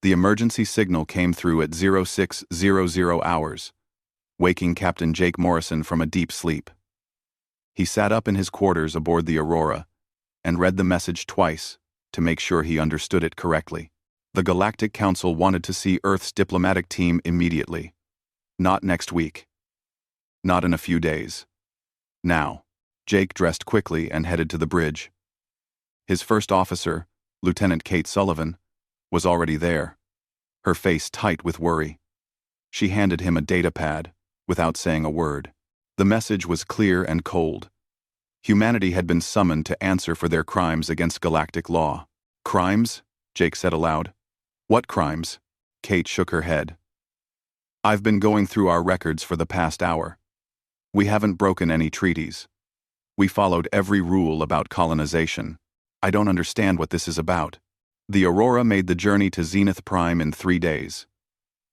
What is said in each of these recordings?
The emergency signal came through at 0600 hours, waking Captain Jake Morrison from a deep sleep. He sat up in his quarters aboard the Aurora and read the message twice to make sure he understood it correctly. The Galactic Council wanted to see Earth's diplomatic team immediately. Not next week. Not in a few days. Now. Jake dressed quickly and headed to the bridge. His first officer, Lieutenant Kate Sullivan, was already there, her face tight with worry. She handed him a data pad, without saying a word. The message was clear and cold. Humanity had been summoned to answer for their crimes against galactic law. Crimes? Jake said aloud. What crimes? Kate shook her head. I've been going through our records for the past hour. We haven't broken any treaties. We followed every rule about colonization. I don't understand what this is about. The Aurora made the journey to Zenith Prime in 3 days.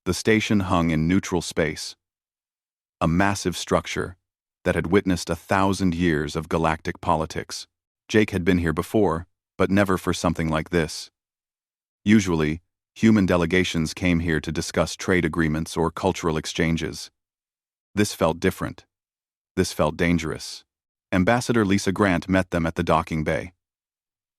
The station hung in neutral space. A massive structure that had witnessed 1,000 years of galactic politics. Jake had been here before, but never for something like this. Usually, human delegations came here to discuss trade agreements or cultural exchanges. This felt different. This felt dangerous. Ambassador Lisa Grant met them at the docking bay.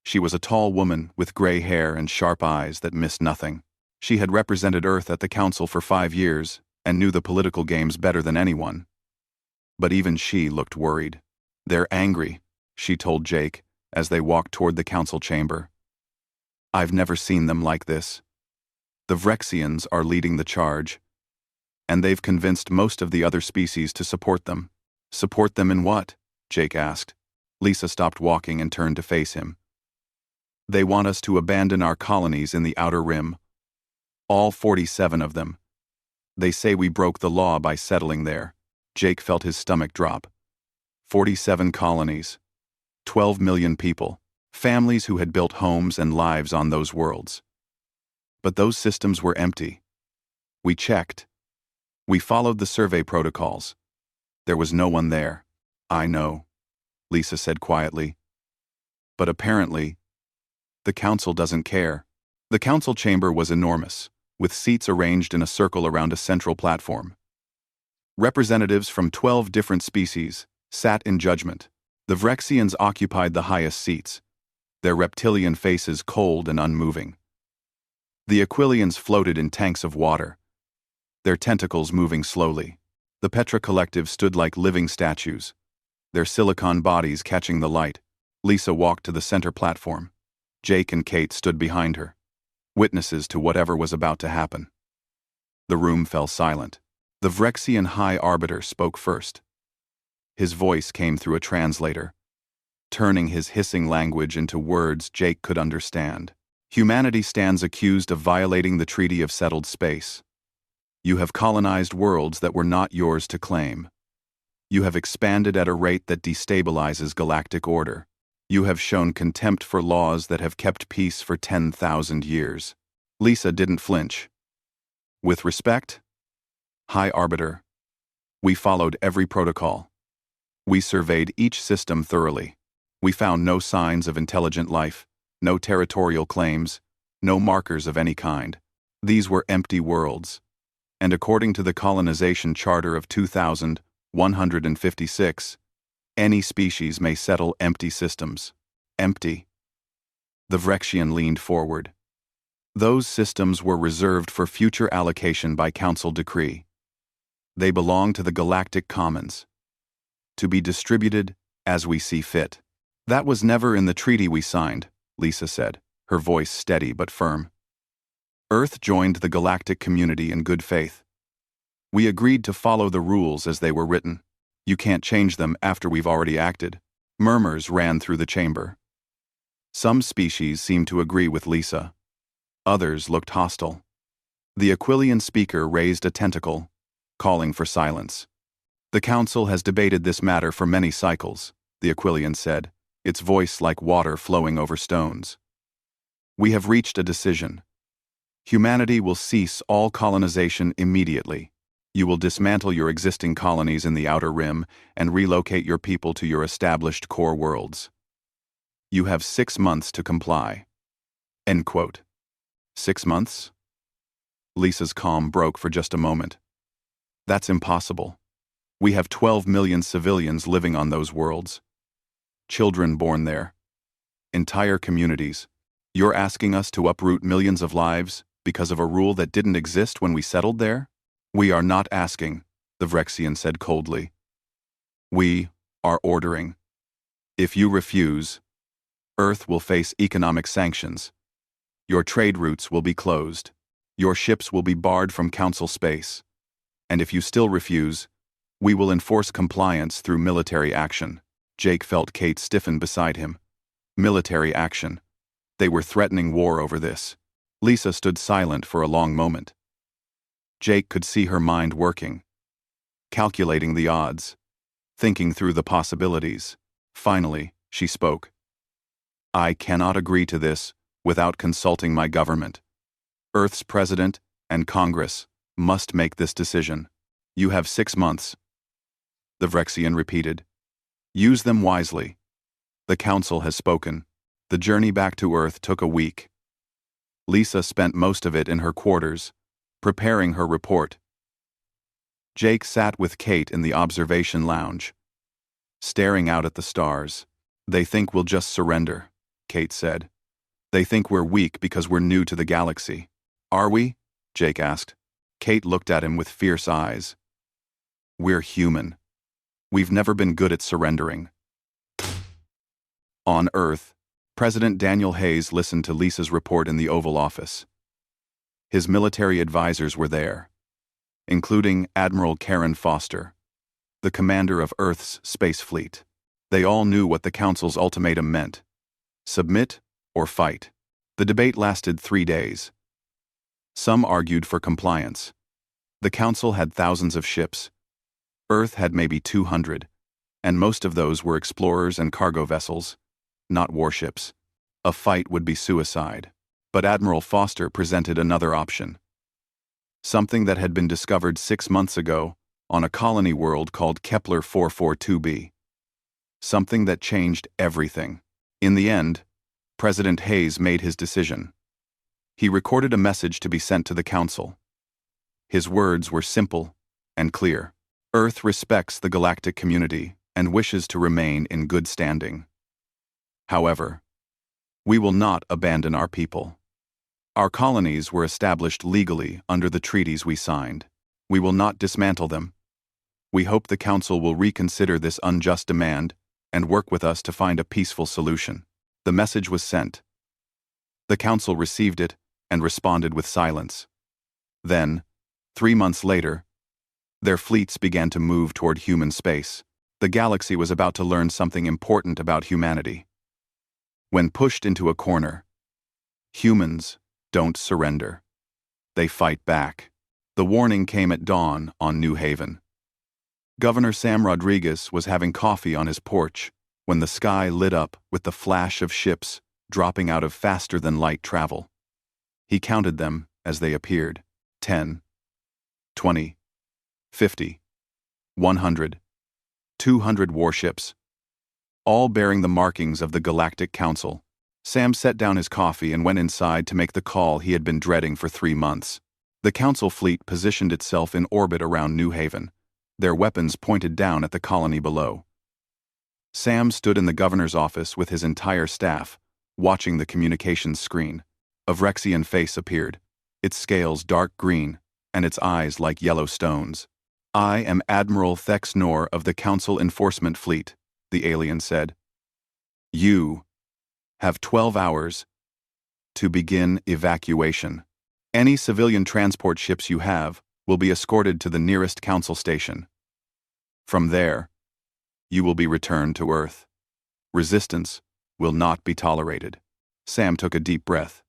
She was a tall woman with gray hair and sharp eyes that missed nothing. She had represented Earth at the Council for 5 years and knew the political games better than anyone. But even she looked worried. They're angry, she told Jake as they walked toward the council chamber. I've never seen them like this. The Vrexians are leading the charge, and they've convinced most of the other species to support them. Support them in what? Jake asked. Lisa stopped walking and turned to face him. They want us to abandon our colonies in the Outer Rim. All 47 of them. They say we broke the law by settling there. Jake felt his stomach drop. 47 colonies. 12 million people. Families who had built homes and lives on those worlds. But those systems were empty. We checked. We followed the survey protocols. There was no one there. I know, Lisa said quietly. But apparently, the council doesn't care. The council chamber was enormous, with seats arranged in a circle around a central platform. Representatives from 12 different species sat in judgment. The Vrexians occupied the highest seats, their reptilian faces cold and unmoving. The Aquilians floated in tanks of water, their tentacles moving slowly. The Petra Collective stood like living statues, their silicon bodies catching the light. Lisa walked to the center platform. Jake and Kate stood behind her, witnesses to whatever was about to happen. The room fell silent. The Vrexian High Arbiter spoke first. His voice came through a translator, turning his hissing language into words Jake could understand. Humanity stands accused of violating the Treaty of Settled Space. You have colonized worlds that were not yours to claim. You have expanded at a rate that destabilizes galactic order. You have shown contempt for laws that have kept peace for 10,000 years. Lisa didn't flinch. With respect, High Arbiter, we followed every protocol. We surveyed each system thoroughly. We found no signs of intelligent life, no territorial claims, no markers of any kind. These were empty worlds. And according to the Colonization Charter of 2156, any species may settle empty systems. Empty. The Vrexian leaned forward. Those systems were reserved for future allocation by Council decree. They belong to the Galactic Commons, to be distributed as we see fit. That was never in the treaty we signed, Lisa said, her voice steady but firm. Earth joined the galactic community in good faith. We agreed to follow the rules as they were written. You can't change them after we've already acted. Murmurs ran through the chamber. Some species seemed to agree with Lisa. Others looked hostile. The Aquilian speaker raised a tentacle, calling for silence. The council has debated this matter for many cycles, the Aquilian said, its voice like water flowing over stones. We have reached a decision. Humanity will cease all colonization immediately. You will dismantle your existing colonies in the Outer Rim and relocate your people to your established core worlds. You have 6 months to comply. End quote. 6 months? Lisa's calm broke for just a moment. That's impossible. We have 12 million civilians living on those worlds. Children born there. Entire communities. You're asking us to uproot millions of lives because of a rule that didn't exist when we settled there? We are not asking, the Vrexian said coldly. We are ordering. If you refuse, Earth will face economic sanctions. Your trade routes will be closed. Your ships will be barred from Council space. And if you still refuse, we will enforce compliance through military action. Jake felt Kate stiffen beside him. Military action. They were threatening war over this. Lisa stood silent for a long moment. Jake could see her mind working, calculating the odds, thinking through the possibilities. Finally, she spoke. I cannot agree to this without consulting my government. Earth's president and Congress must make this decision. You have 6 months. The Vrexian repeated. Use them wisely. The Council has spoken. The journey back to Earth took a week. Lisa spent most of it in her quarters, preparing her report. Jake sat with Kate in the observation lounge, staring out at the stars. They think we'll just surrender, Kate said. They think we're weak because we're new to the galaxy. Are we? Jake asked. Kate looked at him with fierce eyes. We're human. We've never been good at surrendering. On Earth, President Daniel Hayes listened to Lisa's report in the Oval Office. His military advisors were there, including Admiral Karen Foster, the commander of Earth's space fleet. They all knew what the Council's ultimatum meant. Submit or fight. The debate lasted 3 days. Some argued for compliance. The Council had thousands of ships. Earth had maybe 200, and most of those were explorers and cargo vessels, not warships. A fight would be suicide. But Admiral Foster presented another option. Something that had been discovered 6 months ago on a colony world called Kepler 442b. Something that changed everything. In the end, President Hayes made his decision. He recorded a message to be sent to the Council. His words were simple and clear. Earth respects the galactic community and wishes to remain in good standing. However, we will not abandon our people. Our colonies were established legally under the treaties we signed. We will not dismantle them. We hope the Council will reconsider this unjust demand and work with us to find a peaceful solution. The message was sent. The Council received it and responded with silence. Then, 3 months later, their fleets began to move toward human space. The galaxy was about to learn something important about humanity. When pushed into a corner, humans don't surrender. They fight back. The warning came at dawn on New Haven. Governor Sam Rodriguez was having coffee on his porch when the sky lit up with the flash of ships dropping out of faster-than-light travel. He counted them as they appeared. 10, 20, 50, 100, 200 warships, all bearing the markings of the Galactic Council. Sam set down his coffee and went inside to make the call he had been dreading for 3 months. The Council fleet positioned itself in orbit around New Haven, their weapons pointed down at the colony below. Sam stood in the governor's office with his entire staff, watching the communications screen. A Vrexian face appeared, its scales dark green and its eyes like yellow stones. I am Admiral Thex Nor of the Council Enforcement Fleet, the alien said. You have 12 hours to begin evacuation. Any civilian transport ships you have will be escorted to the nearest Council station. From there, you will be returned to Earth. Resistance will not be tolerated. Sam took a deep breath.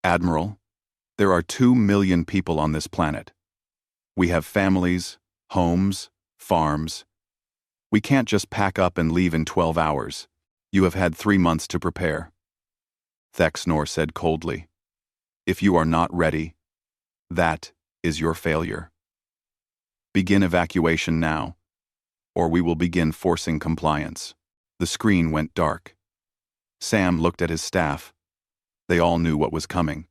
Admiral, there are 2 million people on this planet. We have families, homes, farms. We can't just pack up and leave in 12 hours. You have had 3 months to prepare. Thex Nor said coldly. If you are not ready, that is your failure. Begin evacuation now, or we will begin forcing compliance. The screen went dark. Sam looked at his staff. They all knew what was coming.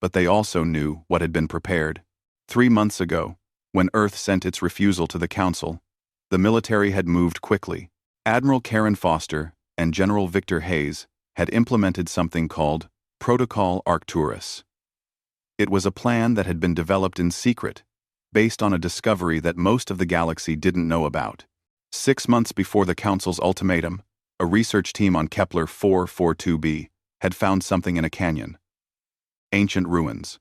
But they also knew what had been prepared. 3 months ago, when Earth sent its refusal to the Council, the military had moved quickly. Admiral Karen Foster and General Victor Hayes had implemented something called Protocol Arcturus. It was a plan that had been developed in secret, based on a discovery that most of the galaxy didn't know about. 6 months before the Council's ultimatum, a research team on Kepler 442b had found something in a canyon. Ancient ruins,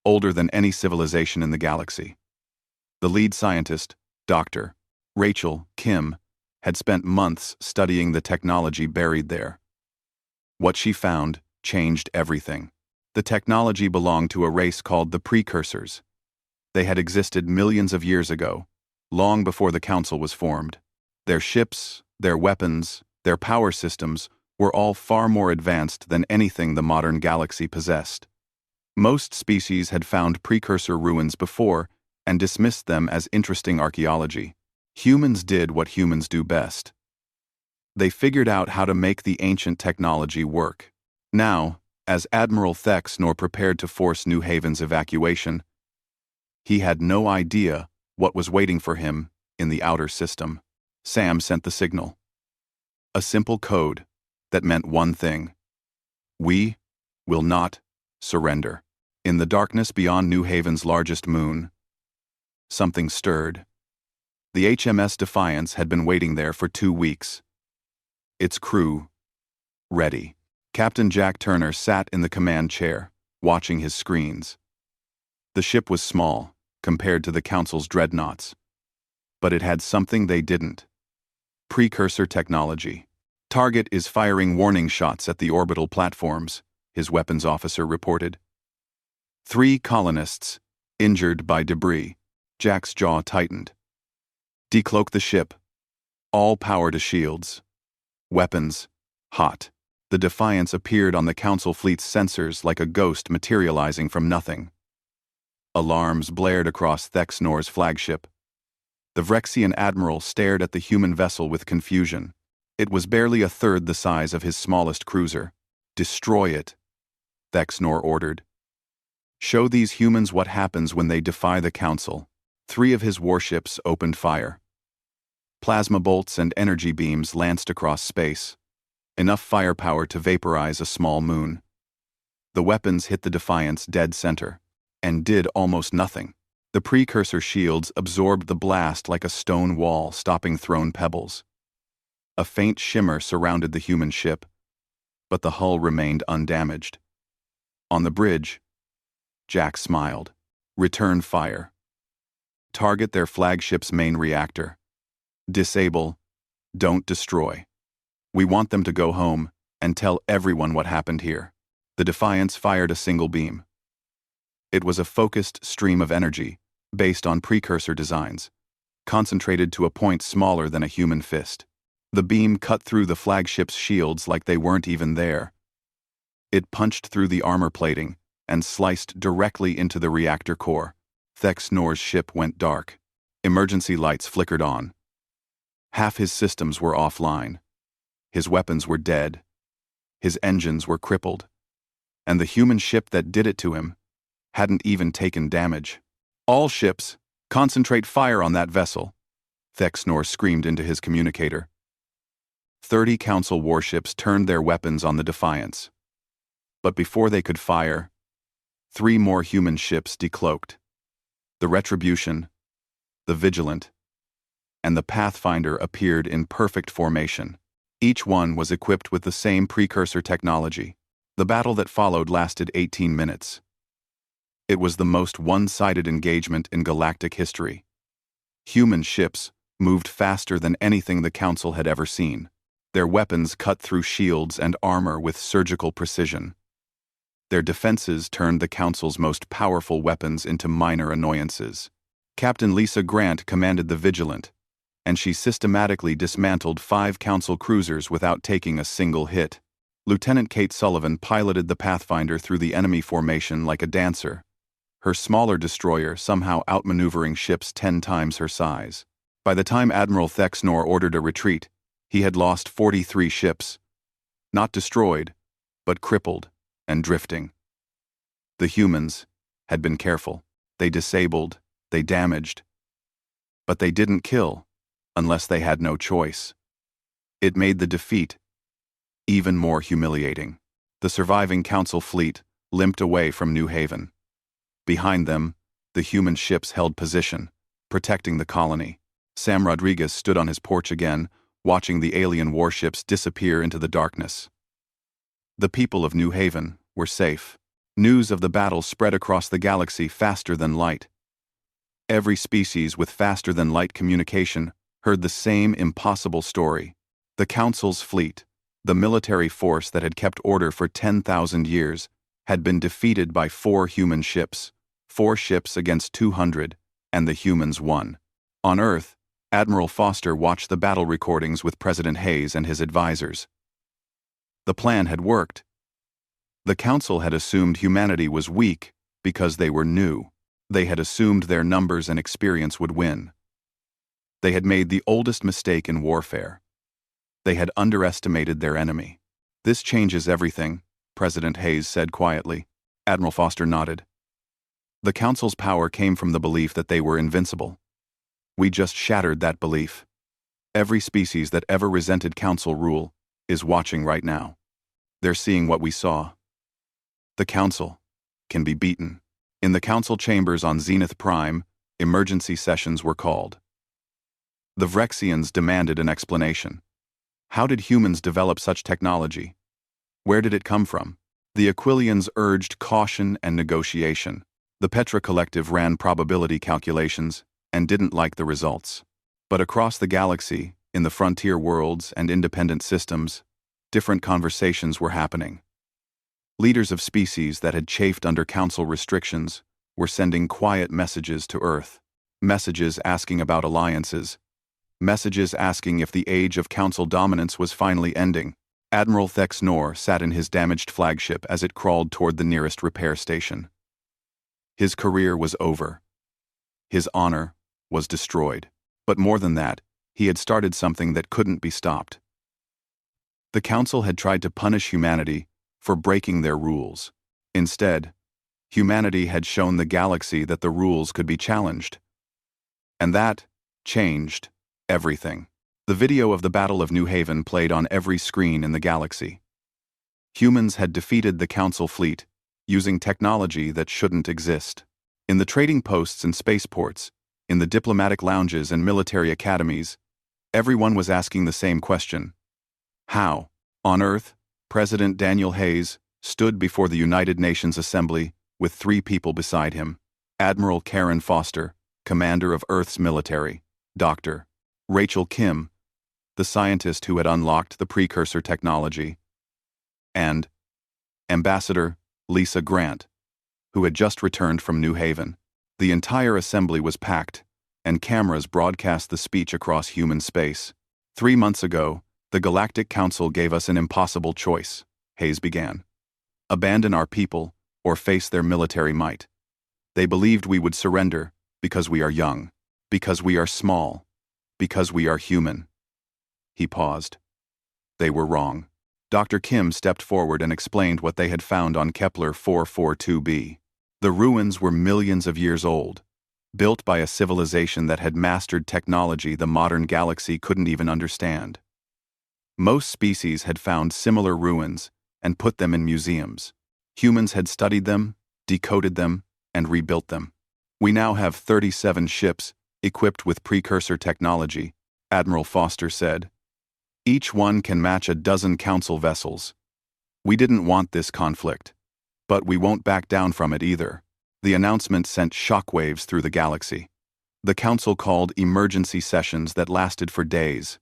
older than any civilization in the galaxy. The lead scientist, Dr. Rachel Kim, had spent months studying the technology buried there. What she found changed everything. The technology belonged to a race called the Precursors. They had existed millions of years ago, long before the Council was formed. Their ships, their weapons, their power systems were all far more advanced than anything the modern galaxy possessed. Most species had found precursor ruins before and dismissed them as interesting archaeology. Humans did what humans do best. They figured out how to make the ancient technology work. Now, as Admiral Thexnor prepared to force New Haven's evacuation, he had no idea what was waiting for him in the outer system. Sam sent the signal. A simple code that meant one thing: we will not surrender. In the darkness beyond New Haven's largest moon, something stirred. The HMS Defiance had been waiting there for 2 weeks. Its crew, ready. Captain Jack Turner sat in the command chair, watching his screens. The ship was small, compared to the Council's dreadnoughts. But it had something they didn't. Precursor technology. Target is firing warning shots at the orbital platforms, his weapons officer reported. 3 colonists, injured by debris. Jack's jaw tightened. Decloak the ship. All power to shields. Weapons, hot. The Defiance appeared on the Council fleet's sensors like a ghost materializing from nothing. Alarms blared across Thexnor's flagship. The Vrexian admiral stared at the human vessel with confusion. It was barely a third the size of his smallest cruiser. Destroy it, Thexnor ordered. Show these humans what happens when they defy the Council. 3 of his warships opened fire. Plasma bolts and energy beams lanced across space, enough firepower to vaporize a small moon. The weapons hit the Defiance dead center, and did almost nothing. The precursor shields absorbed the blast like a stone wall, stopping thrown pebbles. A faint shimmer surrounded the human ship, but the hull remained undamaged. On the bridge, Jack smiled. Return fire. Target their flagship's main reactor. Disable, don't destroy. We want them to go home and tell everyone what happened here. The Defiance fired a single beam. It was a focused stream of energy, based on precursor designs, concentrated to a point smaller than a human fist. The beam cut through the flagship's shields like they weren't even there. It punched through the armor plating and sliced directly into the reactor core. Thexnor's ship went dark. Emergency lights flickered on. Half his systems were offline. His weapons were dead. His engines were crippled. And the human ship that did it to him hadn't even taken damage. All ships, concentrate fire on that vessel, Thexnor screamed into his communicator. 30 Council warships turned their weapons on the Defiance. But before they could fire, 3 more human ships decloaked. The Retribution, the Vigilant, and the Pathfinder appeared in perfect formation. Each one was equipped with the same precursor technology. The battle that followed lasted 18 minutes. It was the most one-sided engagement in galactic history. Human ships moved faster than anything the Council had ever seen. Their weapons cut through shields and armor with surgical precision. Their defenses turned the Council's most powerful weapons into minor annoyances. Captain Lisa Grant commanded the Vigilant, and she systematically dismantled 5 Council cruisers without taking a single hit. Lieutenant Kate Sullivan piloted the Pathfinder through the enemy formation like a dancer, her smaller destroyer somehow outmaneuvering ships 10 times her size. By the time Admiral Thexnor ordered a retreat, he had lost 43 ships. Not destroyed, but crippled and drifting. The humans had been careful. They disabled, they damaged, but they didn't kill unless they had no choice. It made the defeat even more humiliating. The surviving Council fleet limped away from New Haven. Behind them, the human ships held position, protecting the colony. Sam Rodriguez stood on his porch again, watching the alien warships disappear into the darkness. The people of New Haven were safe. News of the battle spread across the galaxy faster than light. Every species with faster-than-light communication heard the same impossible story. The Council's fleet, the military force that had kept order for 10,000 years, had been defeated by 4 human ships, 4 ships against 200, and the humans won. On Earth, Admiral Foster watched the battle recordings with President Hayes and his advisors. The plan had worked. The Council had assumed humanity was weak because they were new. They had assumed their numbers and experience would win. They had made the oldest mistake in warfare. They had underestimated their enemy. "This changes everything," President Hayes said quietly. Admiral Foster nodded. The Council's power came from the belief that they were invincible. We just shattered that belief. Every species that ever resented Council rule is watching right now. They're seeing what we saw. The Council can be beaten. In the Council chambers on Zenith Prime, emergency sessions were called. The Vrexians demanded an explanation. How did humans develop such technology? Where did it come from? The Aquilians urged caution and negotiation. The Petra Collective ran probability calculations and didn't like the results. But across the galaxy, in the frontier worlds and independent systems, different conversations were happening. Leaders of species that had chafed under Council restrictions were sending quiet messages to Earth. Messages asking about alliances. Messages asking if the age of Council dominance was finally ending. Admiral Thex Nor sat in his damaged flagship as it crawled toward the nearest repair station. His career was over. His honor was destroyed. But more than that, he had started something that couldn't be stopped. The Council had tried to punish humanity for breaking their rules. Instead, humanity had shown the galaxy that the rules could be challenged. And that changed everything. The video of the Battle of New Haven played on every screen in the galaxy. Humans had defeated the Council fleet using technology that shouldn't exist. In the trading posts and spaceports, in the diplomatic lounges and military academies, everyone was asking the same question. How? On Earth, President Daniel Hayes stood before the United Nations Assembly with 3 people beside him: Admiral Karen Foster, commander of Earth's military; Dr. Rachel Kim, the scientist who had unlocked the precursor technology; and Ambassador Lisa Grant, who had just returned from New Haven. The entire assembly was packed, and cameras broadcast the speech across human space. 3 months ago, the Galactic Council gave us an impossible choice, Hayes began. Abandon our people, or face their military might. They believed we would surrender because we are young, because we are small, because we are human. He paused. They were wrong. Dr. Kim stepped forward and explained what they had found on Kepler 442b. The ruins were millions of years old, built by a civilization that had mastered technology the modern galaxy couldn't even understand. Most species had found similar ruins and put them in museums. Humans had studied them, decoded them, and rebuilt them. We now have 37 ships equipped with precursor technology, Admiral Foster said. Each one can match a dozen Council vessels. We didn't want this conflict, but we won't back down from it either. The announcement sent shockwaves through the galaxy. The Council called emergency sessions that lasted for days.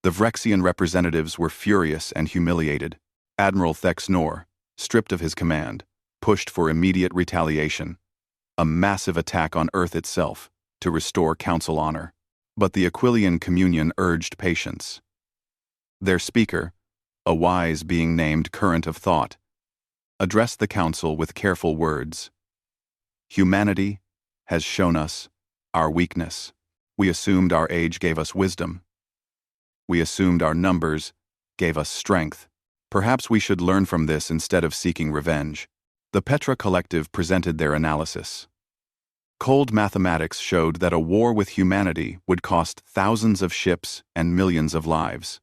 The Vrexian representatives were furious and humiliated. Admiral Thex Nor, stripped of his command, pushed for immediate retaliation, a massive attack on Earth itself, to restore Council honor. But the Aquilian Communion urged patience. Their speaker, a wise being named Current of Thought, addressed the Council with careful words. Humanity has shown us our weakness. We assumed our age gave us wisdom. We assumed our numbers gave us strength. Perhaps we should learn from this instead of seeking revenge. The Petra Collective presented their analysis. Cold mathematics showed that a war with humanity would cost thousands of ships and millions of lives.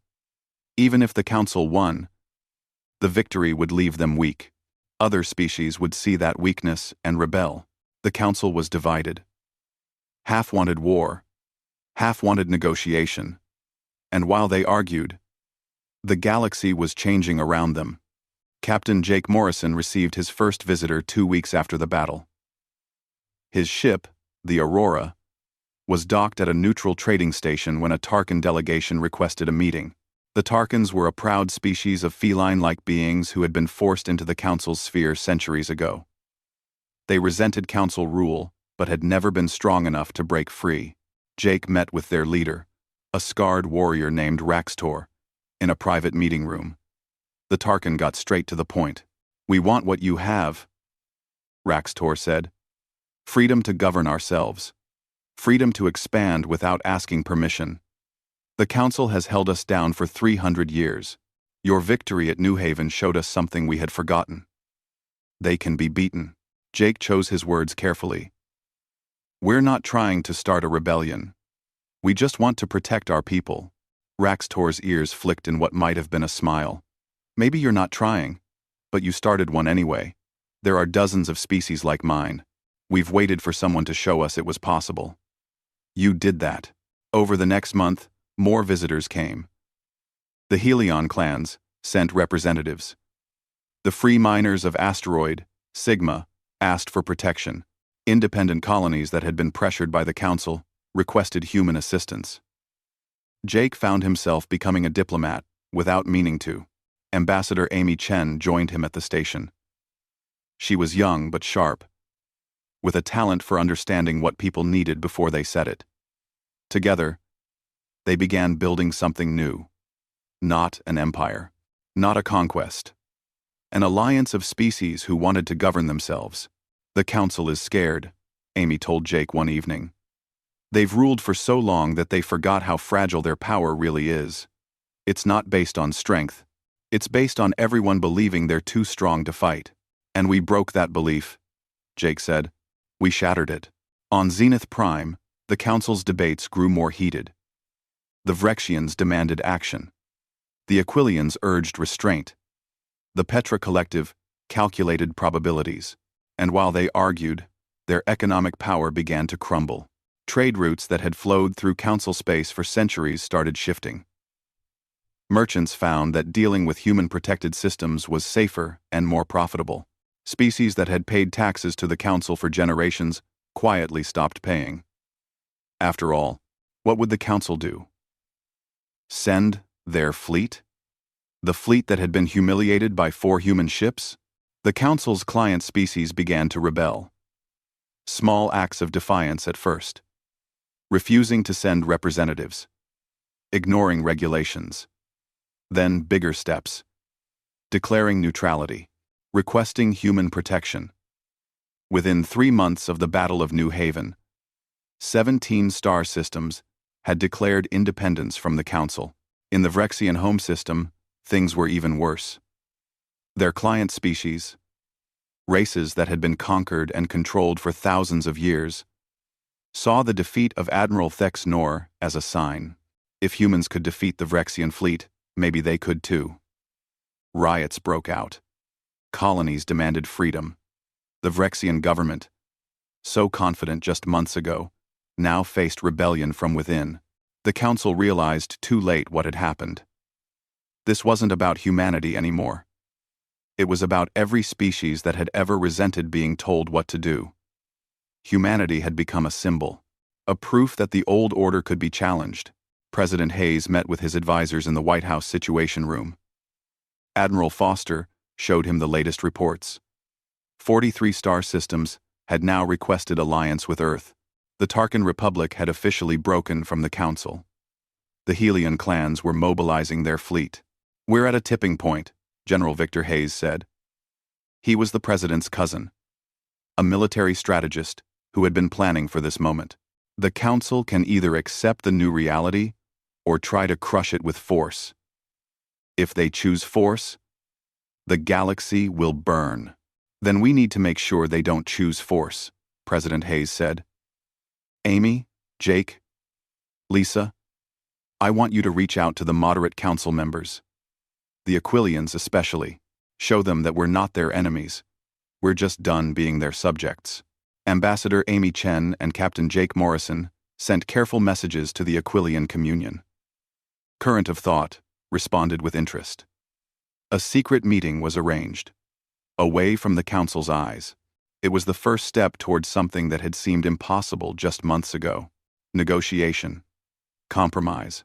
Even if the Council won, the victory would leave them weak. Other species would see that weakness and rebel. The Council was divided. Half wanted war, half wanted negotiation. And while they argued, the galaxy was changing around them. Captain Jake Morrison received his first visitor 2 weeks after the battle. His ship, the Aurora, was docked at a neutral trading station when a Tarkin delegation requested a meeting. The Tarkans were a proud species of feline-like beings who had been forced into the Council's sphere centuries ago. They resented Council rule, but had never been strong enough to break free. Jake met with their leader, a scarred warrior named Raxtor, in a private meeting room. The Tarkin got straight to the point. "We want what you have," Raxtor said. "Freedom to govern ourselves. Freedom to expand without asking permission. The Council has held us down for 300 years. Your victory at New Haven showed us something we had forgotten. They can be beaten." Jake chose his words carefully. "We're not trying to start a rebellion. We just want to protect our people." Raxtor's ears flicked in what might have been a smile. "Maybe you're not trying, but you started one anyway. There are dozens of species like mine. We've waited for someone to show us it was possible. You did that." Over the next month, more visitors came. The Helion clans sent representatives. The free miners of Asteroid, Sigma, asked for protection. Independent colonies that had been pressured by the Council requested human assistance. Jake found himself becoming a diplomat, without meaning to. Ambassador Amy Chen joined him at the station. She was young but sharp, with a talent for understanding what people needed before they said it. Together, they began building something new. Not an empire. Not a conquest. An alliance of species who wanted to govern themselves. "The Council is scared," Amy told Jake one evening. "They've ruled for so long that they forgot how fragile their power really is. It's not based on strength. It's based on everyone believing they're too strong to fight. And we broke that belief," Jake said. "We shattered it." On Zenith Prime, the Council's debates grew more heated. The Vrexians demanded action. The Aquilians urged restraint. The Petra Collective calculated probabilities. And while they argued, their economic power began to crumble. Trade routes that had flowed through Council space for centuries started shifting. Merchants found that dealing with human-protected systems was safer and more profitable. Species that had paid taxes to the Council for generations quietly stopped paying. After all, what would the Council do? Send their fleet? The fleet that had been humiliated by 4 human ships? The Council's client species began to rebel. Small acts of defiance at first. Refusing to send representatives. Ignoring regulations. Then bigger steps. Declaring neutrality. Requesting human protection. Within 3 months of the Battle of New Haven, 17 star systems had declared independence from the Council. In the Vrexian home system, things were even worse. Their client species, races that had been conquered and controlled for thousands of years, saw the defeat of Admiral Thex Nor as a sign. If humans could defeat the Vrexian fleet, maybe they could too. Riots broke out. Colonies demanded freedom. The Vrexian government, so confident just months ago, now faced rebellion from within. The Council realized too late what had happened. This wasn't about humanity anymore. It was about every species that had ever resented being told what to do. Humanity had become a symbol, a proof that the old order could be challenged. President Hayes met with his advisors in the White House Situation Room. Admiral Foster showed him the latest reports. 43 star systems had now requested alliance with Earth. The Tarkin Republic had officially broken from the Council. The Helion clans were mobilizing their fleet. "We're at a tipping point," General Victor Hayes said. He was the president's cousin, a military strategist who had been planning for this moment. The Council can either accept the new reality or try to crush it with force. If they choose force, the galaxy will burn. Then we need to make sure they don't choose force, President Hayes said. Amy, Jake, Lisa, I want you to reach out to the moderate council members. The Aquilians especially. Show them that we're not their enemies. We're just done being their subjects. Ambassador Amy Chen and Captain Jake Morrison sent careful messages to the Aquilian Communion. Current of Thought responded with interest. A secret meeting was arranged. Away from the council's eyes. It was the first step towards something that had seemed impossible just months ago. Negotiation. Compromise.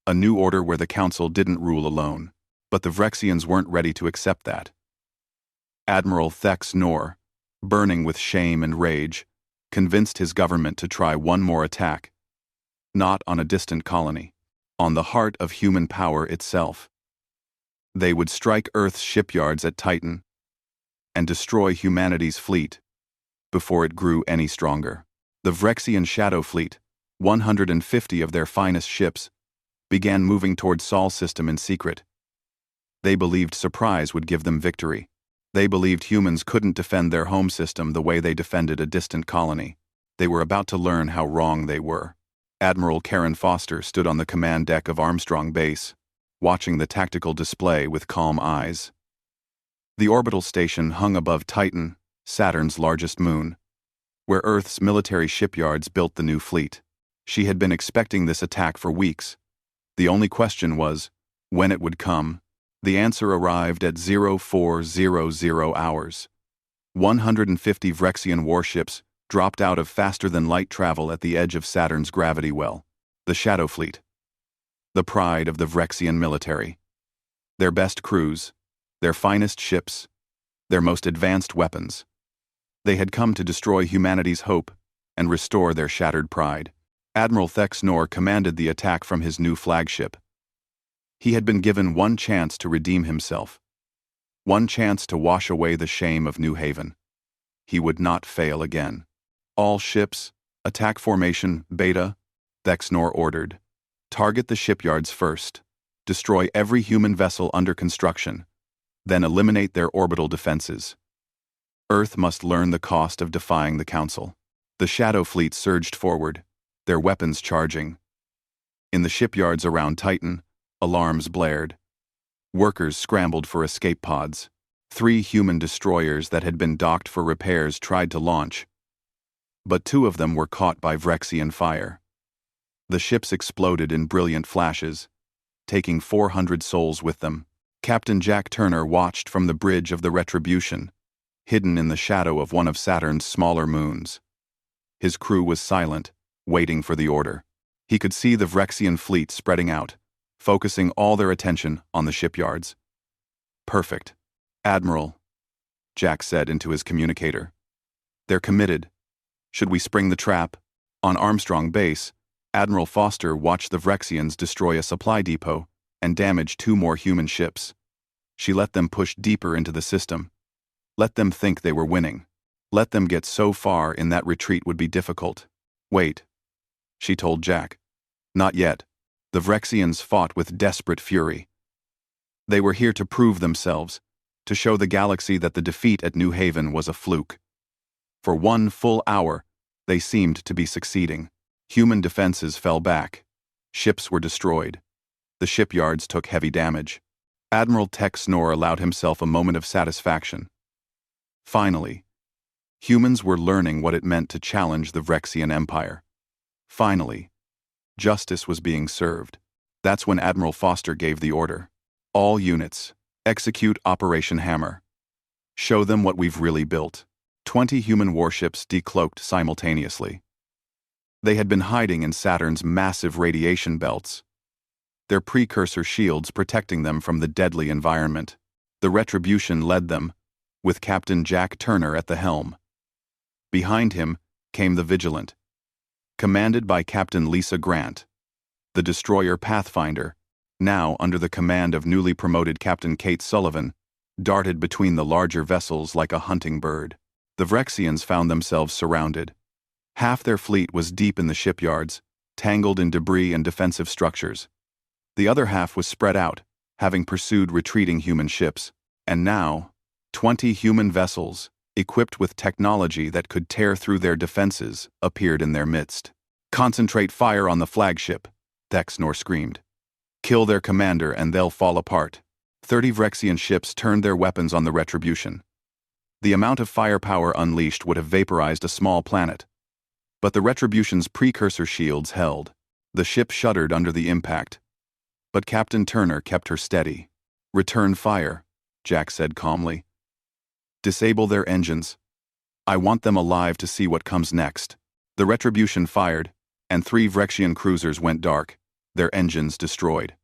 A new order where the council didn't rule alone. But the Vrexians weren't ready to accept that. Admiral Thex Nor, burning with shame and rage, convinced his government to try one more attack. Not on a distant colony. On the heart of human power itself. They would strike Earth's shipyards at Titan and destroy humanity's fleet before it grew any stronger. The Vrexian Shadow Fleet, 150 of their finest ships, began moving toward Sol system in secret. They believed surprise would give them victory. They believed humans couldn't defend their home system the way they defended a distant colony. They were about to learn how wrong they were. Admiral Karen Foster stood on the command deck of Armstrong Base, watching the tactical display with calm eyes. The orbital station hung above Titan, Saturn's largest moon, where Earth's military shipyards built the new fleet. She had been expecting this attack for weeks. The only question was when it would come. The answer arrived at 0400 hours. 150 Vrexian warships dropped out of faster-than-light travel at the edge of Saturn's gravity well, the Shadow Fleet. The pride of the Vrexian military. Their best crews, their finest ships, their most advanced weapons. They had come to destroy humanity's hope and restore their shattered pride. Admiral Thex Nor commanded the attack from his new flagship. He had been given one chance to redeem himself. One chance to wash away the shame of New Haven. He would not fail again. All ships, attack formation, Beta, Thex Nor ordered. Target the shipyards first. Destroy every human vessel under construction. Then eliminate their orbital defenses. Earth must learn the cost of defying the Council. The Shadow Fleet surged forward, their weapons charging. In the shipyards around Titan, alarms blared. Workers scrambled for escape pods. 3 human destroyers that had been docked for repairs tried to launch, but 2 of them were caught by Vrexian fire. The ships exploded in brilliant flashes, taking 400 souls with them. Captain Jack Turner watched from the bridge of the Retribution, hidden in the shadow of one of Saturn's smaller moons. His crew was silent, waiting for the order. He could see the Vrexian fleet spreading out, focusing all their attention on the shipyards. Perfect. Admiral, Jack said into his communicator. They're committed. Should we spring the trap? On Armstrong Base, Admiral Foster watched the Vrexians destroy a supply depot and damage 2 more human ships. She let them push deeper into the system. Let them think they were winning. Let them get so far in that retreat would be difficult. Wait, she told Jack. Not yet. The Vrexians fought with desperate fury. They were here to prove themselves, to show the galaxy that the defeat at New Haven was a fluke. For 1 full hour, they seemed to be succeeding. Human defenses fell back. Ships were destroyed. The shipyards took heavy damage. Admiral Thex Nor allowed himself a moment of satisfaction. Finally, humans were learning what it meant to challenge the Vrexian Empire. Finally, justice was being served. That's when Admiral Foster gave the order. All units, execute Operation Hammer. Show them what we've really built. 20 human warships decloaked simultaneously. They had been hiding in Saturn's massive radiation belts, their precursor shields protecting them from the deadly environment. The Retribution led them, with Captain Jack Turner at the helm. Behind him came the Vigilant, commanded by Captain Lisa Grant. The destroyer Pathfinder, now under the command of newly promoted Captain Kate Sullivan, darted between the larger vessels like a hunting bird. The Vrexians found themselves surrounded. Half their fleet was deep in the shipyards, tangled in debris and defensive structures. The other half was spread out, having pursued retreating human ships. And now, 20 human vessels, equipped with technology that could tear through their defenses, appeared in their midst. "Concentrate fire on the flagship," Thexnor screamed. "Kill their commander and they'll fall apart." 30 Vrexian ships turned their weapons on the Retribution. The amount of firepower unleashed would have vaporized a small planet. But the Retribution's precursor shields held. The ship shuddered under the impact. But Captain Turner kept her steady. "Return fire," Jack said calmly. "Disable their engines. I want them alive to see what comes next." The Retribution fired, and 3 Vrexian cruisers went dark, their engines destroyed.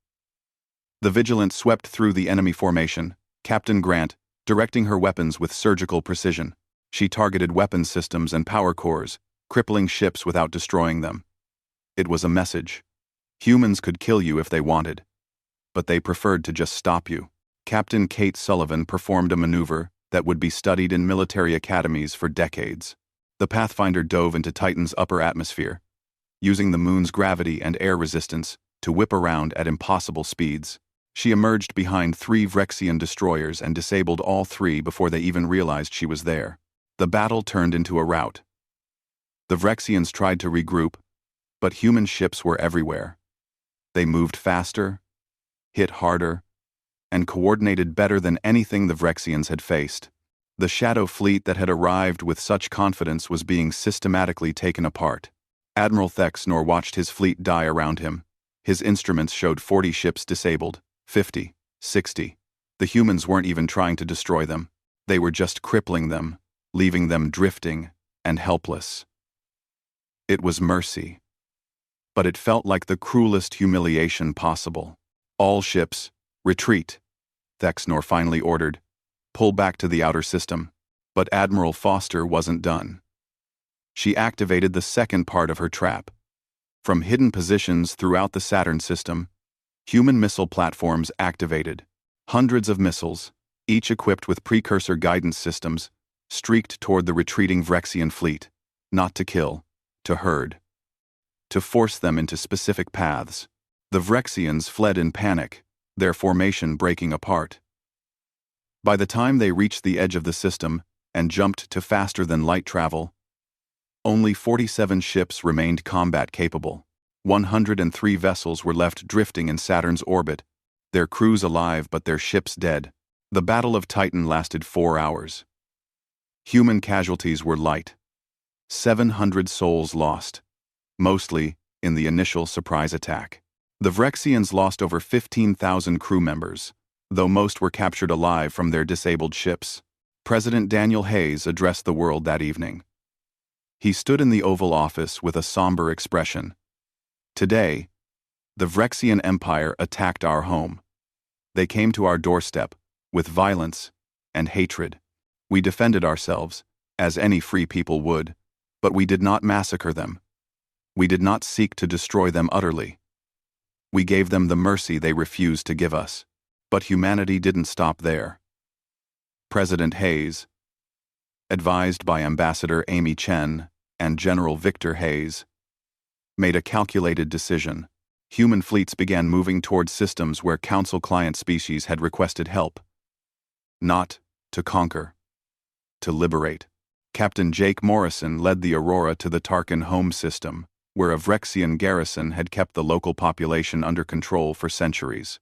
The Vigilant swept through the enemy formation, Captain Grant directing her weapons with surgical precision. She targeted weapon systems and power cores, crippling ships without destroying them. It was a message. Humans could kill you if they wanted, but they preferred to just stop you. Captain Kate Sullivan performed a maneuver that would be studied in military academies for decades. The Pathfinder dove into Titan's upper atmosphere, using the moon's gravity and air resistance to whip around at impossible speeds. She emerged behind 3 Vrexian destroyers and disabled all 3 before they even realized she was there. The battle turned into a rout. The Vrexians tried to regroup, but human ships were everywhere. They moved faster, hit harder, and coordinated better than anything the Vrexians had faced. The Shadow Fleet that had arrived with such confidence was being systematically taken apart. Admiral Thexnor watched his fleet die around him. His instruments showed 40 ships disabled, 50, 60. The humans weren't even trying to destroy them. They were just crippling them, leaving them drifting and helpless. It was mercy. But it felt like the cruelest humiliation possible. "All ships, retreat," Thexnor finally ordered. "Pull back to the outer system." But Admiral Foster wasn't done. She activated the second part of her trap. From hidden positions throughout the Saturn system, human missile platforms activated. Hundreds of missiles, each equipped with precursor guidance systems, streaked toward the retreating Vrexian fleet, not to kill, to herd, to force them into specific paths. The Vrexians fled in panic, their formation breaking apart. By the time they reached the edge of the system and jumped to faster-than-light travel, only 47 ships remained combat-capable. 103 vessels were left drifting in Saturn's orbit, their crews alive but their ships dead. The Battle of Titan lasted 4 hours. Human casualties were light. 700 souls lost, mostly in the initial surprise attack. The Vrexians lost over 15,000 crew members, though most were captured alive from their disabled ships. President Daniel Hayes addressed the world that evening. He stood in the Oval Office with a somber expression. "Today, the Vrexian Empire attacked our home. They came to our doorstep with violence and hatred. We defended ourselves, as any free people would, but we did not massacre them. We did not seek to destroy them utterly. We gave them the mercy they refused to give us. But humanity didn't stop there." President Hayes, advised by Ambassador Amy Chen and General Victor Hayes, made a calculated decision. Human fleets began moving toward systems where Council client species had requested help. Not to conquer, to liberate. Captain Jake Morrison led the Aurora to the Tarkin home system, where a Vrexian garrison had kept the local population under control for centuries.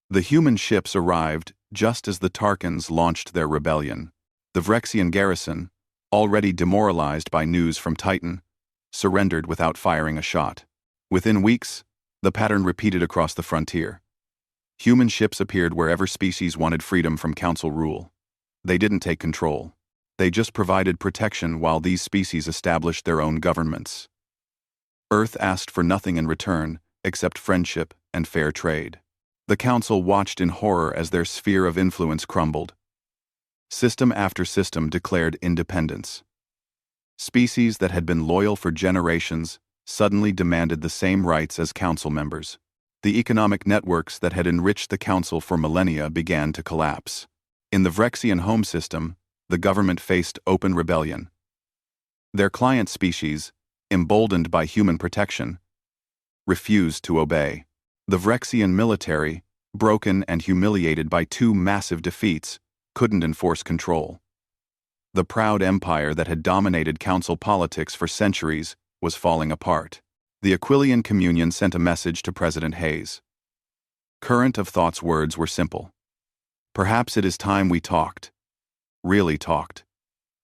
The human ships arrived just as the Tarkins launched their rebellion. The Vrexian garrison, already demoralized by news from Titan, surrendered without firing a shot. Within weeks, the pattern repeated across the frontier. Human ships appeared wherever species wanted freedom from Council rule. They didn't take control. They just provided protection while these species established their own governments. Earth asked for nothing in return except friendship and fair trade. The Council watched in horror as their sphere of influence crumbled. System after system declared independence. Species that had been loyal for generations suddenly demanded the same rights as Council members. The economic networks that had enriched the Council for millennia began to collapse. In the Vrexian home system, the government faced open rebellion. Their client species, emboldened by human protection, refused to obey. The Vrexian military, broken and humiliated by 2 massive defeats, couldn't enforce control. The proud empire that had dominated council politics for centuries was falling apart. The Aquilian Communion sent a message to President Hayes. Current of Thought's words were simple. Perhaps it is time we talked, really talked,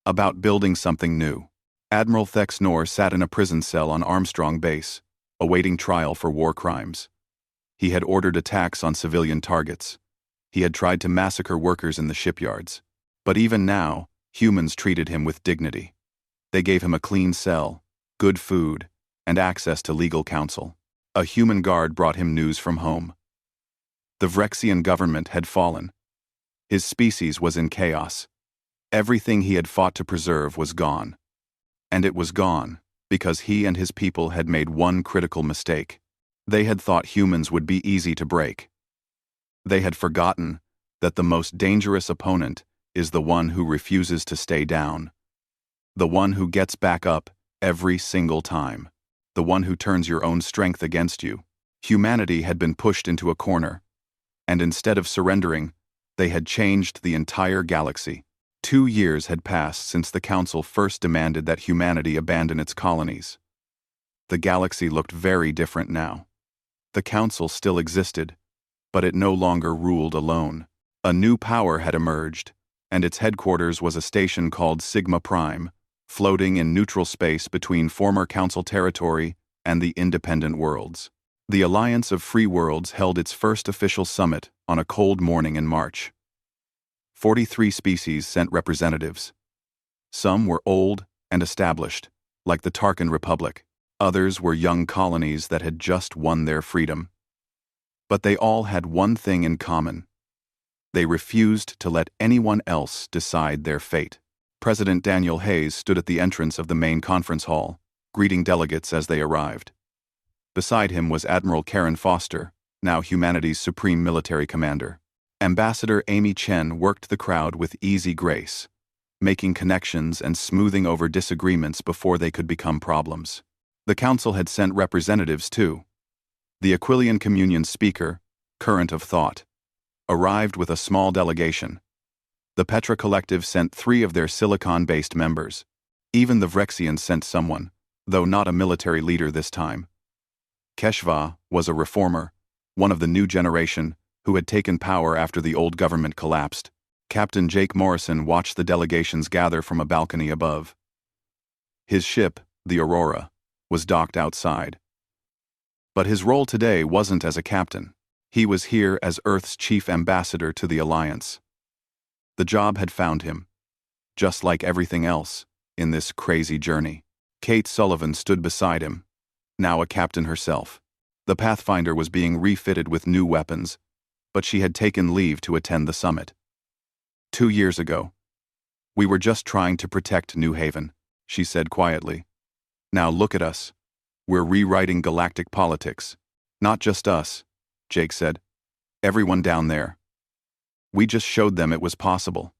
about building something new. Admiral Thex Nor sat in a prison cell on Armstrong Base, awaiting trial for war crimes. He had ordered attacks on civilian targets. He had tried to massacre workers in the shipyards. But even now, humans treated him with dignity. They gave him a clean cell, good food, and access to legal counsel. A human guard brought him news from home. The Vrexian government had fallen. His species was in chaos. Everything he had fought to preserve was gone. And it was gone because he and his people had made one critical mistake. They had thought humans would be easy to break. They had forgotten that the most dangerous opponent is the one who refuses to stay down. The one who gets back up every single time. The one who turns your own strength against you. Humanity had been pushed into a corner. And instead of surrendering, they had changed the entire galaxy. 2 years had passed since the Council first demanded that humanity abandon its colonies. The galaxy looked very different now. The Council still existed, but it no longer ruled alone. A new power had emerged, and its headquarters was a station called Sigma Prime, floating in neutral space between former Council territory and the independent worlds. The Alliance of Free Worlds held its first official summit on a cold morning in March. 43 species sent representatives. Some were old and established, like the Tarkin Republic. Others were young colonies that had just won their freedom. But they all had one thing in common. They refused to let anyone else decide their fate. President Daniel Hayes stood at the entrance of the main conference hall, greeting delegates as they arrived. Beside him was Admiral Karen Foster, now humanity's supreme military commander. Ambassador Amy Chen worked the crowd with easy grace, making connections and smoothing over disagreements before they could become problems. The Council had sent representatives too. The Aquilian Communion speaker, Current of Thought, arrived with a small delegation. The Petra Collective sent 3 of their Silicon-based members. Even the Vrexians sent someone, though not a military leader this time. Keshva was a reformer, one of the new generation, who had taken power after the old government collapsed. Captain Jake Morrison watched the delegations gather from a balcony above. His ship, the Aurora, was docked outside. But his role today wasn't as a captain. He was here as Earth's chief ambassador to the Alliance. The job had found him, just like everything else, in this crazy journey. Kate Sullivan stood beside him, now a captain herself. The Pathfinder was being refitted with new weapons, but she had taken leave to attend the summit. 2 years ago, we were just trying to protect New Haven, she said quietly. Now look at us. We're rewriting galactic politics. Not just us, Jake said. Everyone down there. We just showed them it was possible.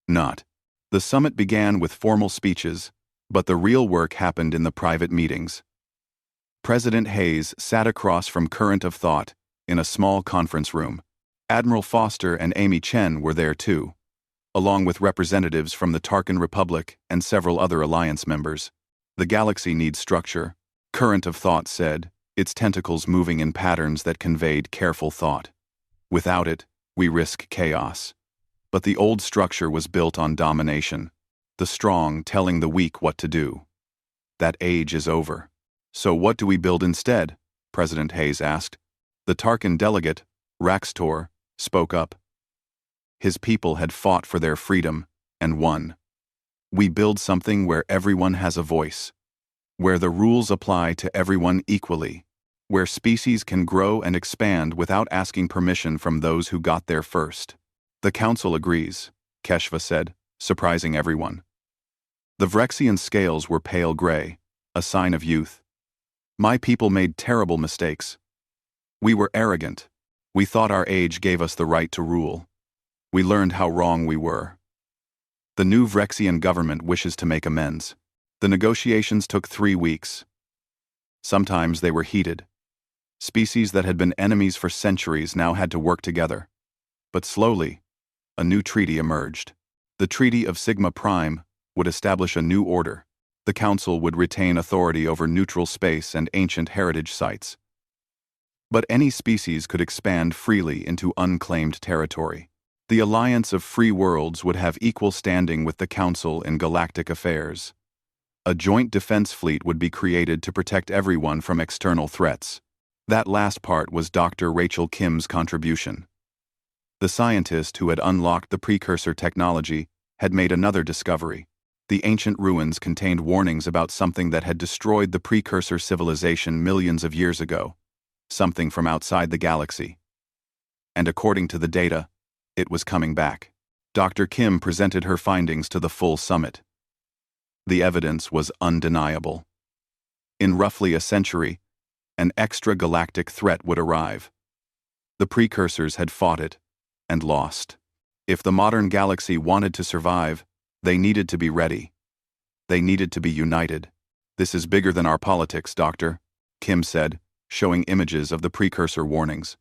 Not. The summit began with formal speeches, but the real work happened in the private meetings. President Hayes sat across from Current of Thought in a small conference room. Admiral Foster and Amy Chen were there too, along with representatives from the Tarkin Republic and several other Alliance members. The galaxy needs structure, Current of Thought said, its tentacles moving in patterns that conveyed careful thought. Without it, we risk chaos. But the old structure was built on domination, the strong telling the weak what to do. That age is over. So what do we build instead? President Hayes asked. The Tarkin delegate, Raxtor, spoke up. His people had fought for their freedom and won. We build something where everyone has a voice, where the rules apply to everyone equally, where species can grow and expand without asking permission from those who got there first. The Council agrees, Keshva said, surprising everyone. The Vrexian scales were pale gray, a sign of youth. My people made terrible mistakes. We were arrogant. We thought our age gave us the right to rule. We learned how wrong we were. The new Vrexian government wishes to make amends. The negotiations took 3 weeks. Sometimes they were heated. Species that had been enemies for centuries now had to work together. But slowly, a new treaty emerged. The Treaty of Sigma Prime would establish a new order. The Council would retain authority over neutral space and ancient heritage sites. But any species could expand freely into unclaimed territory. The Alliance of Free Worlds would have equal standing with the Council in galactic affairs. A joint defense fleet would be created to protect everyone from external threats. That last part was Dr. Rachel Kim's contribution. The scientist who had unlocked the precursor technology had made another discovery. The ancient ruins contained warnings about something that had destroyed the precursor civilization millions of years ago, something from outside the galaxy. And according to the data, it was coming back. Dr. Kim presented her findings to the full summit. The evidence was undeniable. In roughly a century, an extra-galactic threat would arrive. The precursors had fought it and lost. If the modern galaxy wanted to survive, they needed to be ready. They needed to be united. "This is bigger than our politics, Doctor," Kim said, showing images of the precursor warnings.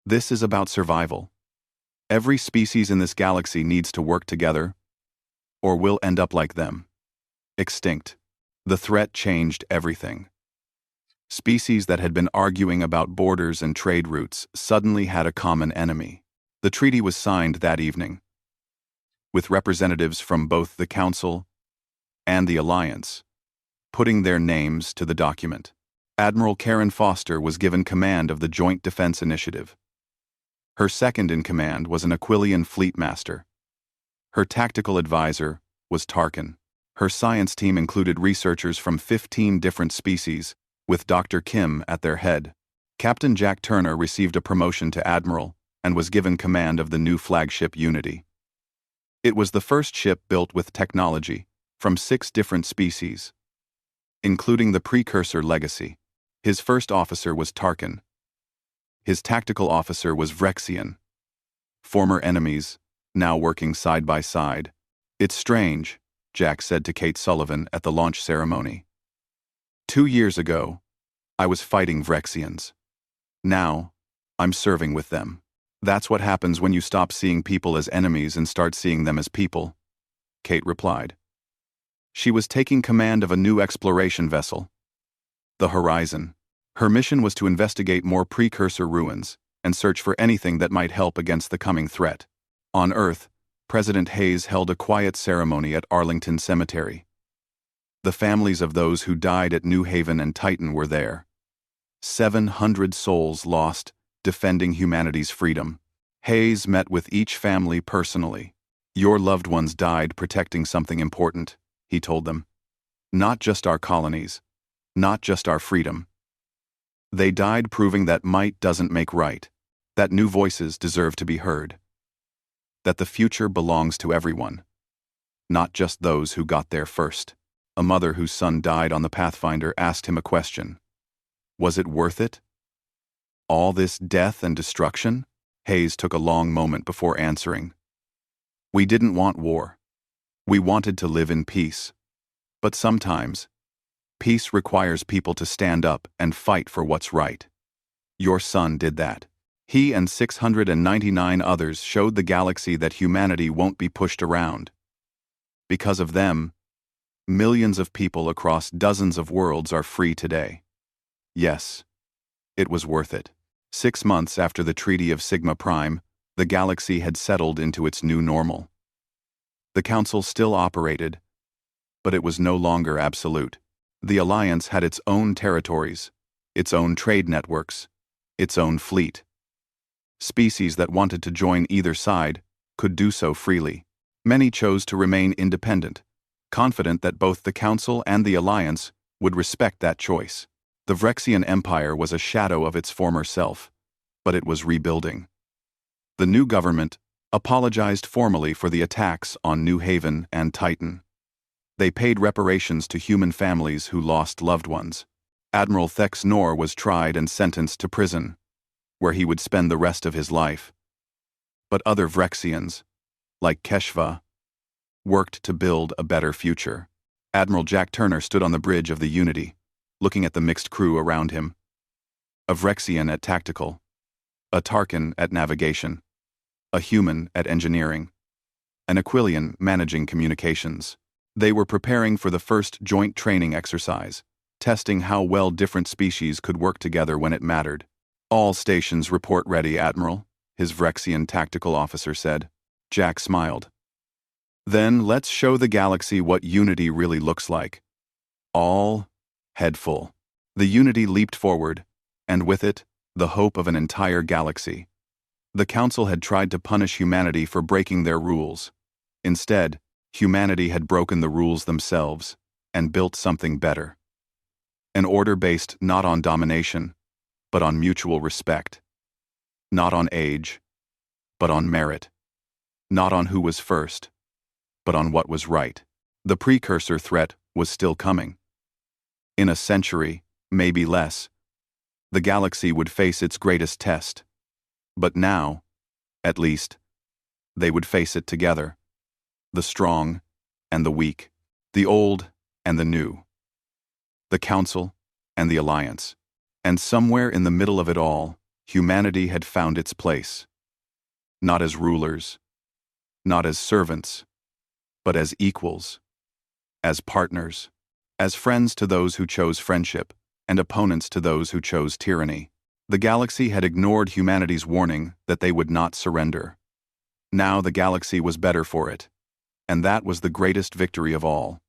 "This is about survival. Every species in this galaxy needs to work together, or we'll end up like them. Extinct." The threat changed everything. Species that had been arguing about borders and trade routes suddenly had a common enemy. The treaty was signed that evening, with representatives from both the Council and the Alliance putting their names to the document. Admiral Karen Foster was given command of the Joint Defense Initiative. Her second in command was an Aquilian fleet master. Her tactical advisor was Tarkin. Her science team included researchers from 15 different species, with Dr. Kim at their head. Captain Jack Turner received a promotion to admiral and was given command of the new flagship Unity. It was the first ship built with technology from 6 different species, including the precursor legacy. His first officer was Tarkin. His tactical officer was Vrexian. Former enemies, now working side by side. "It's strange," Jack said to Kate Sullivan at the launch ceremony. 2 years ago, I was fighting Vrexians. Now, I'm serving with them. That's what happens when you stop seeing people as enemies and start seeing them as people," Kate replied. She was taking command of a new exploration vessel, the Horizon. Her mission was to investigate more precursor ruins and search for anything that might help against the coming threat. On Earth, President Hayes held a quiet ceremony at Arlington Cemetery. The families of those who died at New Haven and Titan were there. 700 souls lost, defending humanity's freedom. Hayes met with each family personally. "Your loved ones died protecting something important," he told them. "Not just our colonies, not just our freedom. They died proving that might doesn't make right, that new voices deserve to be heard, that the future belongs to everyone, not just those who got there first." A mother whose son died on the Pathfinder asked him a question. Was it worth it? All this death and destruction? Hayes took a long moment before answering. "We didn't want war. We wanted to live in peace. But sometimes, peace requires people to stand up and fight for what's right. Your son did that. He and 699 others showed the galaxy that humanity won't be pushed around. Because of them, millions of people across dozens of worlds are free today. Yes, it was worth it." 6 months after the Treaty of Sigma Prime, the galaxy had settled into its new normal. The Council still operated, but it was no longer absolute. The Alliance had its own territories, its own trade networks, its own fleet. Species that wanted to join either side could do so freely. Many chose to remain independent, confident that both the Council and the Alliance would respect that choice. The Vrexian Empire was a shadow of its former self, but it was rebuilding. The new government apologized formally for the attacks on New Haven and Titan. They paid reparations to human families who lost loved ones. Admiral Thex Nor was tried and sentenced to prison, where he would spend the rest of his life. But other Vrexians, like Keshva, worked to build a better future. Admiral Jack Turner stood on the bridge of the Unity, looking at the mixed crew around him. A Vrexian at tactical, a Tarkin at navigation, a human at engineering, an Aquilian managing communications. They were preparing for the first joint training exercise, testing how well different species could work together when it mattered. "All stations report ready, Admiral," his Vrexian tactical officer said. Jack smiled. "Then let's show the galaxy what unity really looks like." All head full. The unity leaped forward, and with it, the hope of an entire galaxy. The Council had tried to punish humanity for breaking their rules. Instead, humanity had broken the rules themselves and built something better. An order based not on domination, but on mutual respect. Not on age, but on merit. Not on who was first, but on what was right. The precursor threat was still coming. In a century, maybe less, the galaxy would face its greatest test. But now, at least, they would face it together. The strong and the weak, the old and the new, the Council and the Alliance. And somewhere in the middle of it all, humanity had found its place. Not as rulers, not as servants, but as equals, as partners, as friends to those who chose friendship, and opponents to those who chose tyranny. The galaxy had ignored humanity's warning that they would not surrender. Now the galaxy was better for it, and that was the greatest victory of all.